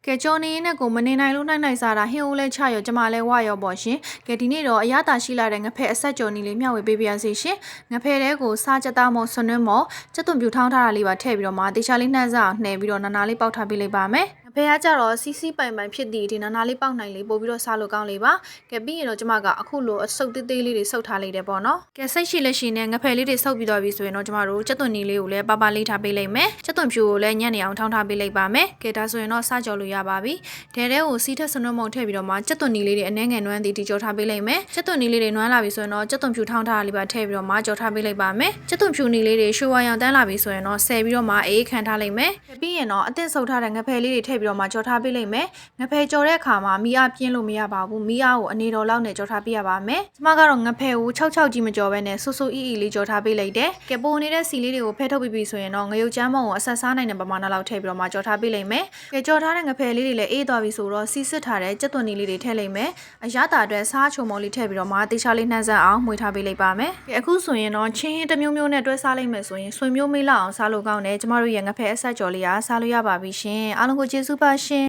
ကဲကြော်နေရင်နဲ့ကိုမနေနိုင်လို့နိုင်စားတာဟင်းဦးလဲချရောကျမလဲဝရောပေါ့ရှင်ကဲဒီနေ့တော့အရသာရှိလာတဲ့ငဖဲအဆက်ကြော်နီလေးမျှဝေပေးပါရစေရှင်ငဖဲတဲကိုစားချက်သားမို့ဆွနွှဲမို့ချက်သွန်ပြူထောင်းထားတာလေးပါထည့်ပြီးတော့မှတေချာလေးနှမ်းစားအောင်နှဲပြီးတော့နာနာလေးပေါက်ထားပေးလိုက်ပါမယ်ငဖဲကကြတော့စီစီပိုင်ပိုင်ဖြစ်တည်ဒီနာနာလေးပေါက်နိုင်လေးပို့ပြီးတော့စားလို့ကောင်းလေးပါကဲပြီးရင်တော့ကျမကအခုလိုအဆုပ်သေးသေးလေးတွေဆုပ်ထားလိုက်တယ်ပေါ့နော်ကဲစိတ်ရှိလက်ရှိနဲ့ငဖဲလေးတွေဆုပ်ပြီးတော့ပြီဆိုရင်တော့ကျမတို့ချက်သွန်နီလေးကိုလည်းပါလေးထားပေးလိုက်မယ်ချက်သွန်ဖြူကိုလည်းညံ့နေအောင်ထောင်းထားပေးလိုက်ပါမယ်ကဲဒါဆိုရင်တော့စားကြော်လို့ရပါပြီတဲတဲကိုစီးထက်ဆွနွှဲမုံထည့်ပြီးတော့မှချက်သွန်နီလေးတွေအနှဲငယ်နွမ်းသည်ဒီကြော်ထားပေးလိုက်မယ်ချက်သွန်နီလေးတွေနွမ်းလာပြီဆိုရင်တော့ချက်သွန်ဖြူထောင်းထားတာလေးပါထည့်ပြီးတော့မှကြော်ထားပေးလိုက်ပါမယ်ချက်သွန်ဖြူနီလေးတွေရွှေဝါရောင်တန်းလာပြီဆိုရင်တော့ဆယ်ပြီးတော့မှအေးခံထားလိုက်မယ်ပြီးရင်တော့အသင့်ဆုပ်ထားတဲ့ငဖဲလေးတွေထည့်ပြီးတော့မှကြော်ထားပေးလိုက်မယ်ငဖဲကြော်တဲ့အခါမှာမီးအားပြင်းလို့မရပါဘူးမီးအားကိုအနေတော်လောက်နဲ့ကြော်ထားပေးရပါမယ်ကျမကတော့ငဖဲကို6ကြီးမကြော်ဘဲနဲ့ဆူဆူအီအီလေးကြော်ထားပေးလိုက်တယ်ကဲပိုနေတဲ့စီလေးတွေကိုဖဲထုတ်ပြီးပြီဆိုရင်တော့ငရုတ်ချမ်းမုံကိုအဆက်စားနိုင်တဲ့ပမာဏလောက်ထည့်ပြီးတော့မှကြော်ထားပေးလိုက်မယ်ကဲကြော်ထားတဲ့ငဖဲလေးတွေလည်းအေးသွားပြီဆိုတော့စီစစ်ထားတဲ့ကြက်သွန်နီလေးတွေထည့်လိုက်မယ်အရသာအတွက်စားချုံမုံလေးထည့်ပြီးတော့မှတေချာလေးနှမ်းဆက်အောင်မှွေထားပေးလိုက်ပါမယ်ကဲအခုဆိုရင်တော့ချင်းဟင်းတစ်မျိုးမျိုးနဲ့တွဲစားလိုက်မယ်ဆိုရင်ဆွေမျိုးမေးလောက်အောင်စားလို့ကောင်းတယ်ကျမတို့ရဲ့ငဖဲအဆက်ကြော်လေးကစားလို့ရပါပြီရှင်အားလုံးကိုကျေးဇူးပါရှင်